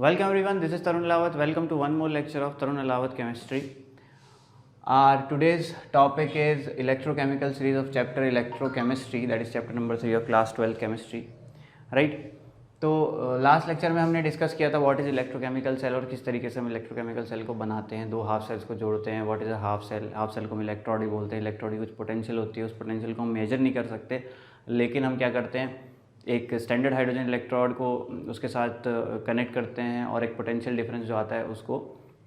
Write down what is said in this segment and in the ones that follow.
Welcome everyone, this is Tarun Lawat. Welcome to one more lecture of Tarun Lawat Chemistry. Our today's topic is electrochemical series of chapter electrochemistry, that is chapter number 3 of class 12 chemistry. Right? तो last lecture में हमने discuss किया था what is electrochemical cell और किस तरीके से हम इलेक्ट्रोकेमिकल सेल को बनाते हैं, दो हाफ सेल्स को जोड़ते हैं. What is a half cell को हम इलेक्ट्रोड ही बोलते हैं. इलेक्ट्रोड की कुछ पोटेंशियल होती है, उस पोटेंशियल को हम मेजर नहीं कर सकते, लेकिन हम क्या करते हैं, एक स्टैंडर्ड हाइड्रोजन इलेक्ट्रोड को उसके साथ कनेक्ट करते हैं और एक पोटेंशियल डिफरेंस जो आता है उसको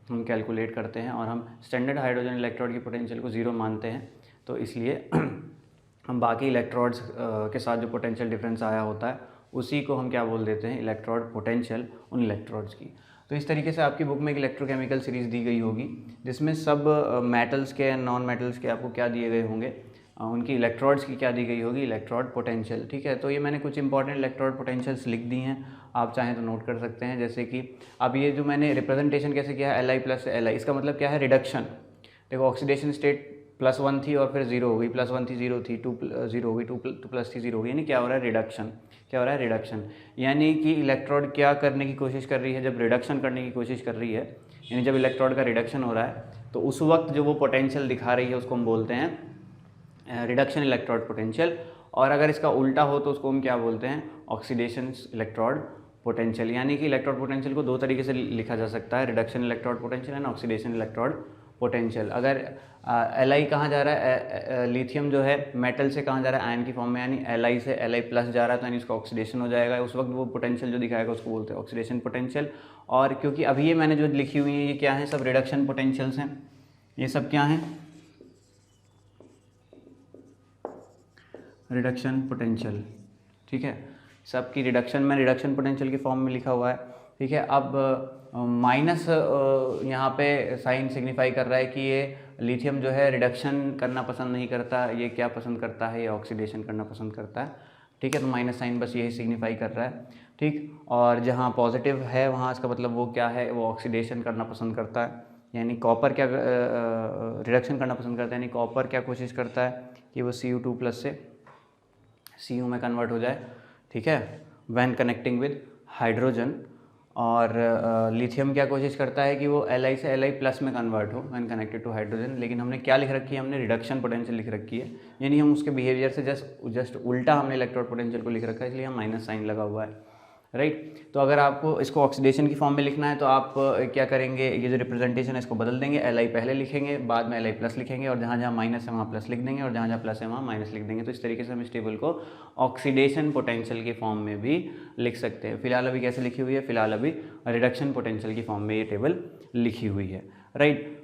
हम कैलकुलेट करते हैं और हम स्टैंडर्ड हाइड्रोजन इलेक्ट्रोड की पोटेंशियल को ज़ीरो मानते हैं. तो इसलिए हम बाकी इलेक्ट्रोड्स के साथ जो पोटेंशियल डिफरेंस आया होता है उसी को हम क्या बोल देते हैं, इलेक्ट्रोड पोटेंशियल उन इलेक्ट्रोड्स की. तो इस तरीके से आपकी बुक में एक इलेक्ट्रोकेमिकल सीरीज़ दी गई होगी जिसमें सब मेटल्स के, नॉन मेटल्स के आपको क्या दिए गए होंगे, उनकी इलेक्ट्रोड्स की क्या दी गई होगी, इलेक्ट्रोड पोटेंशियल. ठीक है, तो ये मैंने कुछ इंपॉर्टेंट इलेक्ट्रोड पोटेंशियल्स लिख दी हैं, आप चाहें तो नोट कर सकते हैं. जैसे कि अब ये जो मैंने रिप्रेजेंटेशन कैसे किया है, Li प्लस Li, इसका मतलब क्या है, रिडक्शन. देखो ऑक्सीडेशन स्टेट +1 थी और फिर 0 हो गई, +1 थी 0 थी, 2 0 हो गई, 2 प्लस थी 0 हो गई, यानी क्या हो रहा है, रिडक्शन. क्या हो रहा है, रिडक्शन. यानी कि इलेक्ट्रोड क्या करने की कोशिश कर रही है, जब रिडक्शन करने की कोशिश कर रही है, यानी जब इलेक्ट्रोड का रिडक्शन हो रहा है तो उस वक्त जो वो पोटेंशियल दिखा रही है उसको हम बोलते हैं रिडक्शन इलेक्ट्रोड पोटेंशियल. और अगर इसका उल्टा हो तो उसको हम क्या बोलते हैं, ऑक्सीडेशन इलेक्ट्रोड पोटेंशियल. यानी कि इलेक्ट्रोड पोटेंशियल को दो तरीके से लिखा जा सकता है, reduction electrode potential and oxidation electrode potential. अगर Li कहाँ जा रहा है, लिथियम जो है मेटल से कहाँ जा रहा है, आयन की फॉर्म में, यानी Li से Li प्लस जा रहा है तो यानी इसका ऑक्सीडेशन हो जाएगा. उस वक्त वो पोटेंशियल जो दिखाएगा उसको बोलते हैं ऑक्सीडेशन पोटेंशियल. और क्योंकि अभी ये मैंने जो लिखी हुई है ये क्या है, सब रिडक्शन पोटेंशियल्स हैं. ये सब क्या हैं, रिडक्शन पोटेंशियल. ठीक है, सबकी रिडक्शन में रिडक्शन पोटेंशियल की फॉर्म में लिखा हुआ है. ठीक है, अब माइनस यहाँ पे साइन सिग्निफाई कर रहा है कि ये लिथियम जो है रिडक्शन करना पसंद नहीं करता, ये क्या पसंद करता है, ये ऑक्सीडेशन करना पसंद करता है. ठीक है, तो माइनस साइन बस यही सिग्निफाई कर रहा है. ठीक, और जहाँ पॉजिटिव है वहाँ इसका मतलब वो क्या है, वो ऑक्सीडेशन करना पसंद करता है. यानी कॉपर क्या रिडक्शन करना पसंद करता है, यानी कॉपर क्या कोशिश करता है कि वो Cu2 प्लस से Cu में कन्वर्ट हो जाए. ठीक है, व्हेन कनेक्टिंग विद हाइड्रोजन. और लिथियम क्या कोशिश करता है कि वो Li से Li प्लस में कन्वर्ट हो व्हेन कनेक्टेड टू हाइड्रोजन. लेकिन हमने क्या लिख रखी है, हमने रिडक्शन पोटेंशियल लिख रखी है, यानी हम उसके बिहेवियर से जस्ट उल्टा हमने इलेक्ट्रोड पोटेंशियल को लिख रखा है, इसलिए हम माइनस साइन लगा हुआ है. राइट. तो अगर आपको इसको ऑक्सीडेशन की फॉर्म में लिखना है तो आप क्या करेंगे, ये जो रिप्रेजेंटेशन है इसको बदल देंगे, Li पहले लिखेंगे, बाद में Li प्लस लिखेंगे, और जहाँ जहाँ माइनस है वहाँ प्लस लिख देंगे, और जहाँ जहाँ प्लस है वहाँ माइनस लिख देंगे. तो इस तरीके से हम इस टेबल को ऑक्सीडेशन पोटेंशियल की फॉर्म में भी लिख सकते हैं. फिलहाल अभी कैसे लिखी हुई है, फिलहाल अभी रिडक्शन पोटेंशियल की फॉर्म में ये टेबल लिखी हुई है. राइट.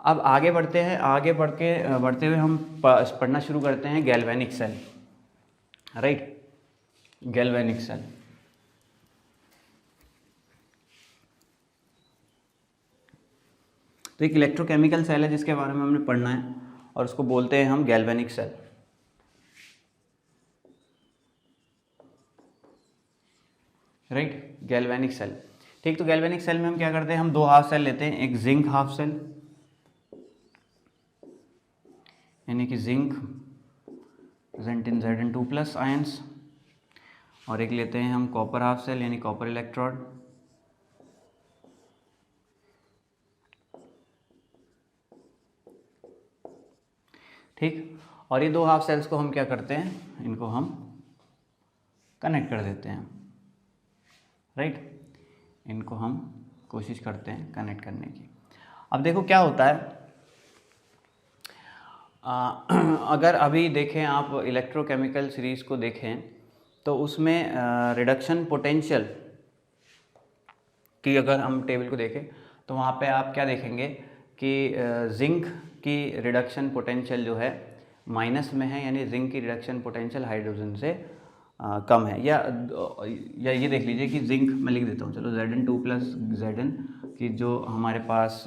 अब आगे बढ़ते हैं, आगे बढ़ते हुए हम पढ़ना शुरू करते हैं galvanic cell. Right, galvanic cell. तो एक इलेक्ट्रोकेमिकल सेल है जिसके बारे में हमने पढ़ना है और उसको बोलते हैं हम galvanic cell. Right, galvanic cell. ठीक, तो गैल्वेनिक सेल में हम क्या करते हैं, हम दो हाफ सेल लेते हैं, एक जिंक हाफ सेल यानी कि zinc present in Zn2+ ions, और एक लेते हैं हम कॉपर हाफ सेल यानी कॉपर इलेक्ट्रोड. ठीक, और ये दो हाफ सेल्स को हम क्या करते हैं, इनको हम कनेक्ट कर देते हैं. राइट, इनको हम कोशिश करते हैं कनेक्ट करने की. अब देखो क्या होता है, अगर अभी देखें आप इलेक्ट्रोकेमिकल सीरीज़ को देखें तो उसमें रिडक्शन पोटेंशियल की अगर हम टेबल को देखें तो वहाँ पे आप क्या देखेंगे कि जिंक की रिडक्शन पोटेंशियल जो है माइनस में है, यानी जिंक की रिडक्शन पोटेंशियल हाइड्रोजन से कम है. या ये देख लीजिए कि जिंक, मैं लिख देता हूँ चलो, Zn2+ Zn की जो हमारे पास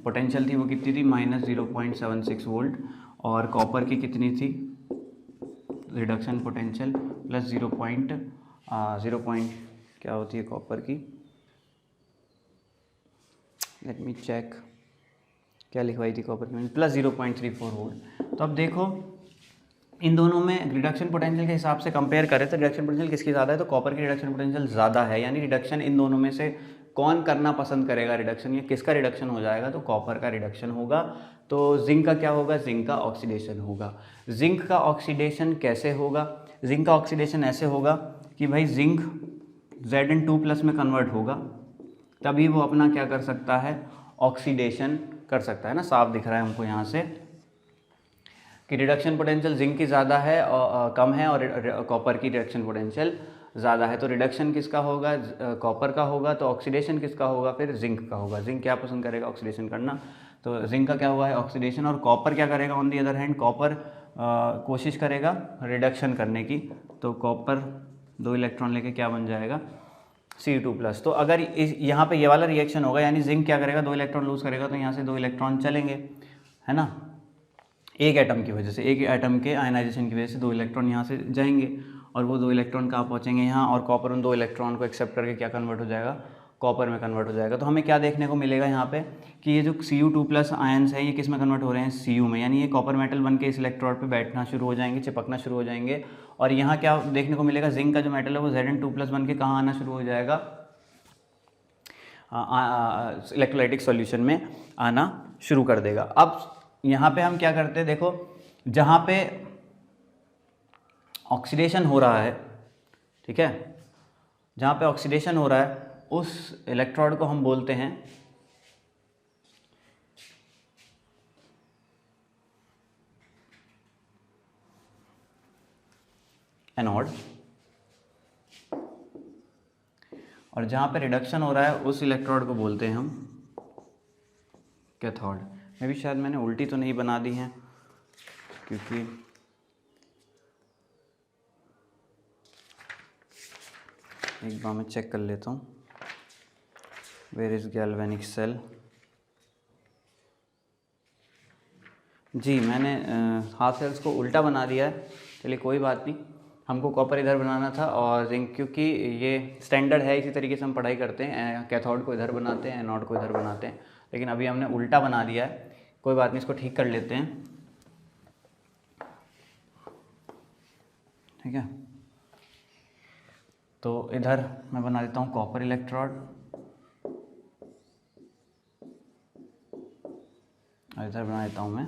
पोटेंशियल थी वो कितनी थी, -0.76 वोल्ट, और कॉपर की कितनी थी, रिडक्शन पोटेंशियल प्लस 0. क्या होती है कॉपर की, लेट मी चेक, क्या लिखवाई थी कॉपर की, +0.34 वोल्ट. तो अब देखो इन दोनों में रिडक्शन पोटेंशियल के हिसाब से कंपेयर करें तो रिडक्शन पोटेंशियल किसकी ज़्यादा है, तो कॉपर की रिडक्शन पोटेंशियल ज़्यादा है। यानी रिडक्शन इन दोनों में से कौन करना पसंद करेगा रिडक्शन, या किसका रिडक्शन हो जाएगा, तो कॉपर का रिडक्शन होगा। तो जिंक का क्या होगा, जिंक का ऑक्सीडेशन होगा। जिंक का ऑक्सीडेशन कैसे होगा, जिंक का ऑक्सीडेशन ऐसे होगा कि भाई जिंक Zn2+ में कन्वर्ट होगा, तभी वो अपना क्या कर सकता है, ऑक्सीडेशन कर सकता है ना। साफ दिख रहा है हमको यहाँ से कि रिडक्शन पोटेंशियल जिंक की ज़्यादा है और कम है, और कॉपर की रिडक्शन पोटेंशियल ज़्यादा है। तो रिडक्शन किसका होगा, कॉपर का होगा। तो ऑक्सीडेशन किसका होगा, फिर जिंक का होगा। जिंक क्या पसंद करेगा, ऑक्सीडेशन करना। तो जिंक का क्या हुआ है, ऑक्सीडेशन। और कॉपर क्या करेगा, on the other hand copper कोशिश करेगा रिडक्शन करने की। तो कॉपर 2 इलेक्ट्रॉन लेके क्या बन जाएगा, Cu2+। तो अगर यहाँ पे ये वाला रिएक्शन होगा, यानी जिंक क्या करेगा, 2 इलेक्ट्रॉन लूज करेगा, तो यहाँ से 2 इलेक्ट्रॉन चलेंगे, है ना। एक एटम की वजह से, एक एटम के आयनाइजेशन की वजह से 2 इलेक्ट्रॉन यहाँ से जाएंगे, और वो 2 इलेक्ट्रॉन कहाँ पहुँचेंगे, यहाँ। और कॉपर उन 2 इलेक्ट्रॉन को एक्सेप्ट करके क्या कन्वर्ट हो जाएगा, कॉपर में कन्वर्ट हो जाएगा। तो हमें क्या देखने को मिलेगा यहाँ पे कि ये जो Cu2+ आयन्स हैं ये किस में कन्वर्ट हो रहे हैं, Cu में। यानी ये कॉपर मेटल बन के इस इलेक्ट्रोड पे बैठना शुरू हो जाएंगे, चिपकना शुरू हो जाएंगे। और यहाँ क्या देखने को मिलेगा, जिंक का जो मेटल है वो Zn2+ बन के कहाँ आना शुरू हो जाएगा, इलेक्ट्रोलाइटिक सॉल्यूशन में आना शुरू कर देगा। अब यहाँ पे हम क्या करते हैं, देखो जहाँ पे ऑक्सीडेशन हो रहा है, ठीक है, जहाँ पे ऑक्सीडेशन हो रहा है उस इलेक्ट्रोड को हम बोलते हैं एनोड, और जहाँ पे रिडक्शन हो रहा है उस इलेक्ट्रोड को बोलते हैं हम कैथोड। मैं भी शायद मैंने उल्टी तो नहीं बना दी हैं, क्योंकि एक बार मैं चेक कर लेता हूँ। वेयर इज गैल्वेनिक सेल, जी मैंने हाफ सेल्स को उल्टा बना दिया है। चलिए कोई बात नहीं, हमको कॉपर इधर बनाना था और जिंक, क्योंकि ये स्टैंडर्ड है, इसी तरीके से हम पढ़ाई करते हैं। कैथोड को इधर बनाते हैं, एनोड को इधर बनाते हैं, लेकिन अभी हमने उल्टा बना दिया है। कोई बात नहीं, इसको ठीक कर लेते हैं, ठीक है। तो इधर मैं बना देता हूँ कॉपर इलेक्ट्रोड, और इधर बना देता हूँ मैं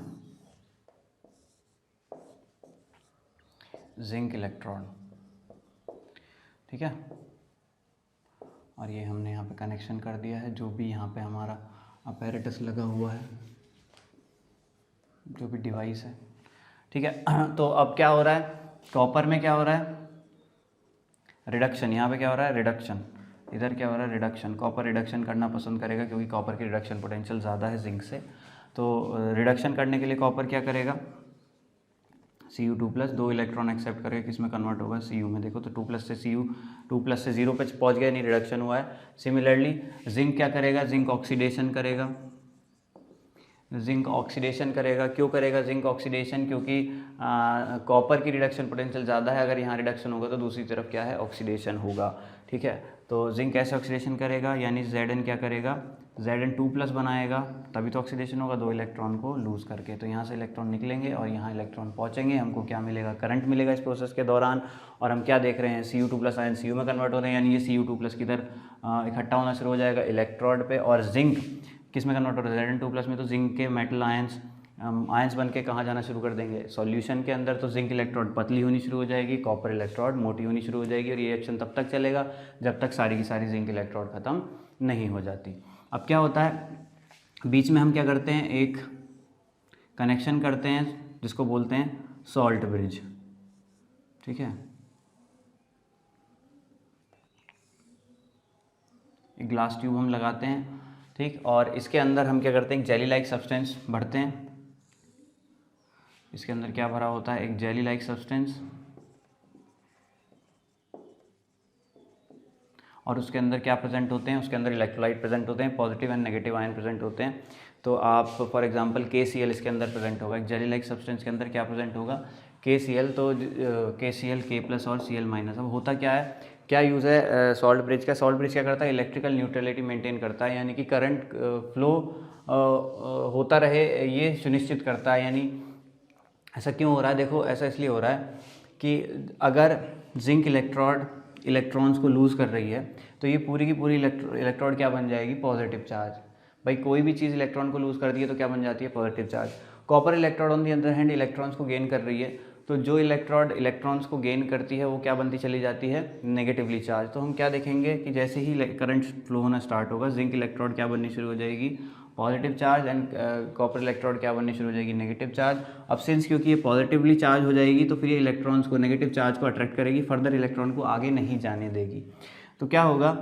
जिंक इलेक्ट्रोड, ठीक है। और ये हमने यहाँ पे कनेक्शन कर दिया है, जो भी यहाँ पे हमारा अपैरेटस लगा हुआ है, जो भी डिवाइस है, ठीक है। तो अब क्या हो रहा है, कॉपर में क्या हो रहा है, रिडक्शन। यहाँ पे क्या हो रहा है, रिडक्शन। इधर क्या हो रहा है, रिडक्शन। कॉपर रिडक्शन करना पसंद करेगा क्योंकि कॉपर की रिडक्शन पोटेंशियल ज़्यादा है जिंक से। तो रिडक्शन करने के लिए कॉपर क्या करेगा, Cu2+, 2 इलेक्ट्रॉन एक्सेप्ट करके किस में कन्वर्ट होगा, Cu में। देखो तो 2+ से Cu, 2+ से 0 पे पहुंच गया, नहीं रिडक्शन हुआ है। सिमिलरली जिंक क्या करेगा, जिंक ऑक्सीडेशन करेगा। जिंक ऑक्सीडेशन करेगा, क्यों करेगा जिंक ऑक्सीडेशन, क्योंकि कॉपर की रिडक्शन पोटेंशियल ज़्यादा है। अगर यहाँ रिडक्शन होगा तो दूसरी तरफ क्या है, ऑक्सीडेशन होगा, ठीक है। तो जिंक कैसे ऑक्सीडेशन करेगा, यानी Zn क्या करेगा, Zn2+ बनाएगा, तभी तो ऑक्सीडेशन होगा, 2 इलेक्ट्रॉन को लूज़ करके। तो यहाँ से इलेक्ट्रॉन निकलेंगे और यहाँ इलेक्ट्रॉन पहुँचेंगे, हमको क्या मिलेगा, करंट मिलेगा इस प्रोसेस के दौरान। और हम क्या देख रहे हैं, Cu2+ आयन Cu में कन्वर्ट हो रहे हैं, यानी ये Cu2+ किधर इकट्ठा होना शुरू हो जाएगा, इलेक्ट्रोड पे। और जिंक किस में कन्वर्ट हो रहा है, Zn2+ में। तो जिंक के मेटल आयंस बन के कहाँ जाना शुरू कर देंगे, सॉल्यूशन के अंदर। तो जिंक इलेक्ट्रोड पतली होनी शुरू हो जाएगी, कॉपर इलेक्ट्रोड मोटी होनी शुरू हो जाएगी। और ये रिएक्शन तब तक चलेगा जब तक सारी की सारी जिंक इलेक्ट्रोड ख़त्म नहीं हो जाती। अब क्या होता है, बीच में हम क्या करते हैं, एक कनेक्शन करते हैं जिसको बोलते हैं सॉल्ट ब्रिज, ठीक है। एक ग्लास ट्यूब हम लगाते हैं, ठीक। और इसके अंदर हम क्या करते हैं, एक जेली लाइक सब्सटेंस भरते हैं। इसके अंदर क्या भरा होता है, एक जेली लाइक सब्सटेंस, और उसके अंदर क्या प्रेजेंट होते हैं, उसके अंदर इलेक्ट्रोलाइट प्रेजेंट होते हैं, positive and negative ion present होते हैं। तो आप फॉर एग्जांपल KCl इसके अंदर प्रेजेंट होगा। एक जेली लाइक सब्सटेंस के अंदर क्या प्रेजेंट होगा, KCl। तो KCl K+ और Cl-। अब होता क्या है, क्या यूज़ है सॉल्ट ब्रिज का। सॉल्ट ब्रिज क्या करता है, इलेक्ट्रिकल न्यूट्रलिटी मेंटेन करता है, यानी कि करंट फ्लो होता रहे, ये सुनिश्चित करता है। यानी ऐसा क्यों हो रहा है? देखो ऐसा इसलिए हो रहा है कि अगर जिंक इलेक्ट्रॉन्स को लूज़ कर रही है तो ये पूरी की पूरी इलेक्ट्रोड क्या बन जाएगी? Positive charge. भाई कोई भी चीज़ इलेक्ट्रॉन को लूज़ करती है तो क्या बन जाती है? Positive charge. Copper electrode on the other hand electrons को गेन कर रही है, तो जो इलेक्ट्रोड इलेक्ट्रॉन्स को गेन करती है वो क्या बनती चली जाती है? Negatively charge. तो हम क्या देखेंगे कि जैसे ही करंट फ्लो होना स्टार्ट होगा, जिंक इलेक्ट्रोड क्या बननी शुरू हो जाएगी? Positive charge, and copper electrode क्या बननी शुरू हो जाएगी? Negative charge. अब सिंस क्योंकि ये पॉजिटिवली चार्ज हो जाएगी तो फिर ये इलेक्ट्रॉन्स को, नेगेटिव चार्ज को अट्रैक्ट करेगी, फर्दर इलेक्ट्रॉन को आगे नहीं जाने देगी। तो क्या होगा,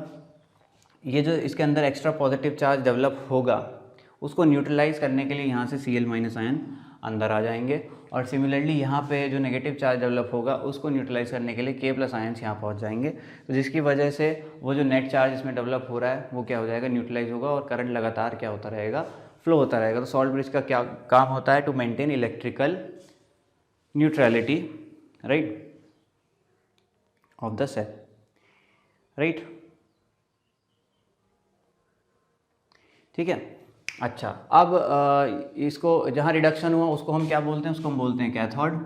ये जो इसके अंदर एक्स्ट्रा पॉजिटिव चार्ज डेवलप होगा उसको न्यूट्रलाइज करने के लिए यहाँ से Cl- आयन अंदर आ जाएंगे, और सिमिलरली यहाँ पे जो नेगेटिव चार्ज डेवलप होगा उसको न्यूट्रलाइज करने के लिए K+ आयन्स यहाँ पहुँच जाएंगे, तो जिसकी वजह से वो जो नेट चार्ज इसमें डेवलप हो रहा है वो क्या हो जाएगा? न्यूट्रलाइज होगा, और करंट लगातार क्या होता रहेगा? फ्लो होता रहेगा। तो सॉल्ट ब्रिज का क्या काम होता है? To maintain electrical neutrality, right, of the cell, right. ठीक है। अच्छा, अब इसको जहाँ रिडक्शन हुआ उसको हम क्या बोलते हैं? उसको हम बोलते हैं कैथोड,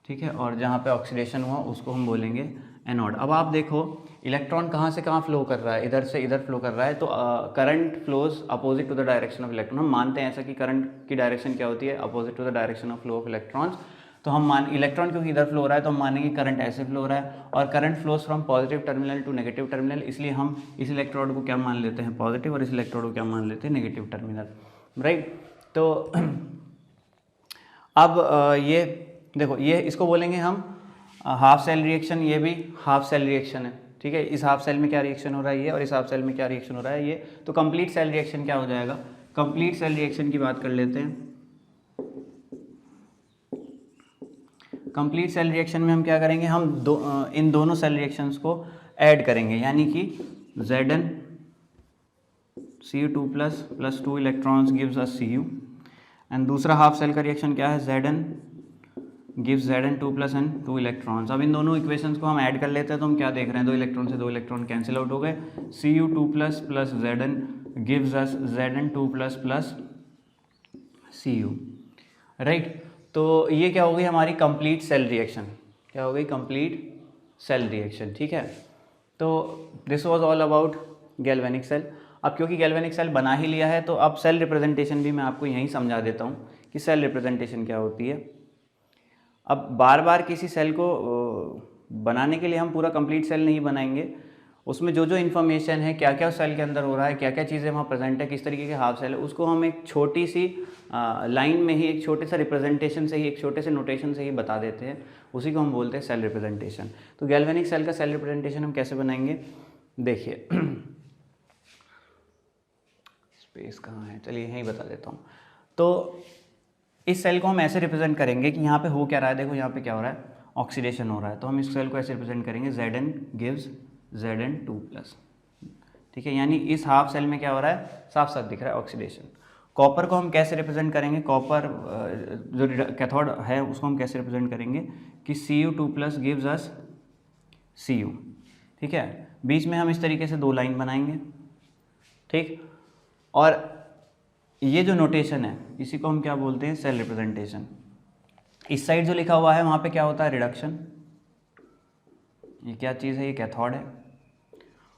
ठीक है, और जहाँ पे ऑक्सीडेशन हुआ उसको हम बोलेंगे एनोड। अब आप देखो इलेक्ट्रॉन कहाँ से कहाँ फ्लो कर रहा है? इधर से इधर फ्लो कर रहा है, तो current flows opposite to the direction of electron. हम मानते हैं ऐसा कि करंट की डायरेक्शन क्या होती है? Opposite to the direction of flow of electrons. तो हम इलेक्ट्रॉन क्योंकि इधर फ्लो हो रहा है तो हम मानेंगे करंट ऐसे फ्लो हो रहा है, और current flows from positive terminal to negative terminal, इसलिए हम इस इलेक्ट्रोड को क्या मान लेते हैं? पॉजिटिव, और इस इलेक्ट्रोड को क्या मान लेते हैं? Negative terminal, right. तो अब ये देखो, ये इसको बोलेंगे हम हाफ सेल रिएक्शन, ये भी हाफ सेल रिएक्शन है, ठीक है। इस हाफ सेल में क्या रिएक्शन हो रहा है? ये, और इस हाफ सेल में क्या रिएक्शन हो रहा है? ये। तो कंप्लीट सेल रिएक्शन क्या हो जाएगा? कंप्लीट सेल रिएक्शन की बात कर लेते हैं। कंप्लीट सेल रिएक्शन में हम क्या करेंगे? हम इन दोनों सेल रिएक्शंस को ऐड करेंगे, यानी कि Zn Cu2 plus 2 electrons gives us Cu, and दूसरा हाफ सेल का रिएक्शन क्या है? Zn gives Zn2 plus N 2 electrons. अब इन दोनों इक्वेशंस को हम ऐड कर लेते हैं, तो हम क्या देख रहे हैं? दो इलेक्ट्रॉन से दो इलेक्ट्रॉन कैंसिल आउट हो गए। Cu2 plus Zn gives us Zn2 plus Cu, right. तो ये क्या हो गई हमारी कंप्लीट सेल रिएक्शन? क्या हो गई? कंप्लीट सेल रिएक्शन, ठीक है। तो this was all about galvanic cell. अब क्योंकि गैल्वेनिक सेल बना ही लिया है तो अब सेल रिप्रेजेंटेशन भी मैं आपको यहीं समझा देता हूँ कि सेल रिप्रेजेंटेशन क्या होती है। अब बार बार किसी सेल को बनाने के लिए हम पूरा कंप्लीट सेल नहीं बनाएंगे, उसमें जो जो इन्फॉर्मेशन है, क्या क्या सेल के अंदर हो रहा है, क्या क्या चीज़ें वहाँ प्रेजेंट है, किस तरीके के हाफ सेल है, उसको हम एक छोटी सी लाइन में ही, एक छोटे सा रिप्रेजेंटेशन से ही, एक छोटे से नोटेशन से ही बता देते हैं, उसी को हम बोलते हैं सेल रिप्रेजेंटेशन। तो गैल्वेनिक सेल का सेल रिप्रेजेंटेशन हम कैसे बनाएंगे? देखिए स्पेस कहाँ है, चलिए यहीं बता देता हूँ। तो इस सेल को हम ऐसे रिप्रेजेंट करेंगे कि यहाँ पे हो क्या रहा है? देखो यहाँ पे क्या हो रहा है? ऑक्सीडेशन हो रहा है, तो हम इस सेल को ऐसे रिप्रेजेंट करेंगे Zn गिव्स Zn2 प्लस, ठीक है। यानी इस हाफ सेल में क्या हो रहा है? साफ साफ दिख रहा है ऑक्सीडेशन। कॉपर को हम कैसे रिप्रेजेंट करेंगे? कॉपर जो कैथोड है उसको हम कैसे रिप्रेजेंट करेंगे कि Cu2 plus gives us Cu, ठीक है। बीच में हम इस तरीके से दो लाइन बनाएंगे, ठीक। और ये जो नोटेशन है इसी को हम क्या बोलते हैं? Cell representation. इस साइड जो लिखा हुआ है वहाँ पे क्या होता है? रिडक्शन। ये क्या चीज़ है? ये कैथोड है।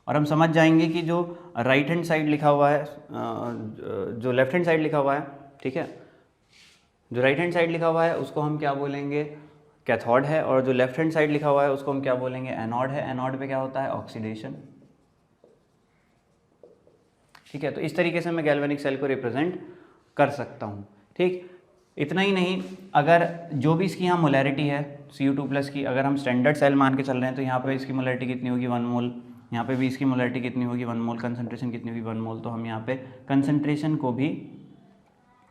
और हम समझ जाएंगे कि जो राइट हैंड साइड लिखा हुआ है, जो लेफ्ट हैंड साइड लिखा हुआ है, ठीक है, जो राइट हैंड साइड लिखा हुआ है उसको हम क्या बोलेंगे? कैथोड है। और जो लेफ्ट हैंड साइड लिखा हुआ है उसको हम क्या बोलेंगे? एनोड है। एनोड पे क्या होता है? ऑक्सीडेशन, ठीक है। तो इस तरीके से मैं गैल्वेनिक सेल को रिप्रेजेंट कर सकता हूँ, ठीक। इतना ही नहीं, अगर जो भी इसकी यहाँ मोलैरिटी है Cu2 प्लस की, अगर हम स्टैंडर्ड सेल मान के चल रहे हैं तो यहाँ पे इसकी मोलैरिटी कितनी होगी? 1 मोल। यहाँ पे भी इसकी मोलैरिटी कितनी होगी? 1 मोल। कंसंट्रेशन कितनी होगी? 1 मोल। तो हम यहाँ पे कंसंट्रेशन को भी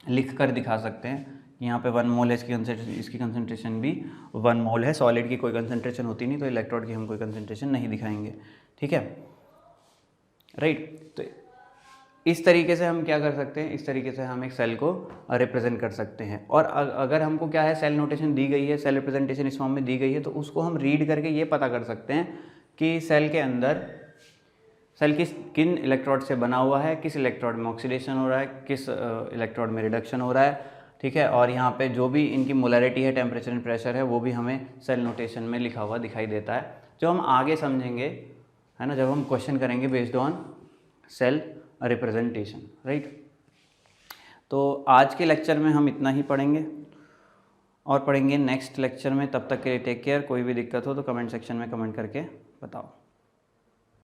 लिख कर दिखा सकते हैं कि यहाँ पे 1 मोल है, इसकी कंसंट्रेशन भी 1 मोल है। सॉलिड की कोई कंसंट्रेशन होती नहीं तो इलेक्ट्रोड की हम कोई कंसंट्रेशन नहीं दिखाएंगे, ठीक है, राइट। तो इस तरीके से हम क्या कर सकते हैं? इस तरीके से हम एक सेल को रिप्रेजेंट कर सकते हैं। और अगर हमको क्या है, सेल नोटेशन दी गई है, सेल रिप्रेजेंटेशन इस फॉर्म में दी गई है, तो उसको हम रीड करके ये पता कर सकते हैं कि सेल के अंदर सेल किन इलेक्ट्रोड से बना हुआ है, किस इलेक्ट्रोड में ऑक्सीडेशन हो रहा है, किस इलेक्ट्रोड में रिडक्शन हो रहा है, ठीक है। और यहाँ पे जो भी इनकी मोलैरिटी है, टेम्परेचर एंड प्रेशर है, वो भी हमें सेल नोटेशन में लिखा हुआ दिखाई देता है, जो हम आगे समझेंगे, है ना, जब हम क्वेश्चन करेंगे based on sale representation, right. तो आज के लेक्चर में हम इतना ही पढ़ेंगे और पढ़ेंगे नेक्स्ट लेक्चर में। तब तक के लिए टेक केयर। कोई भी दिक्कत हो तो कमेंट सेक्शन में कमेंट करके बताओ।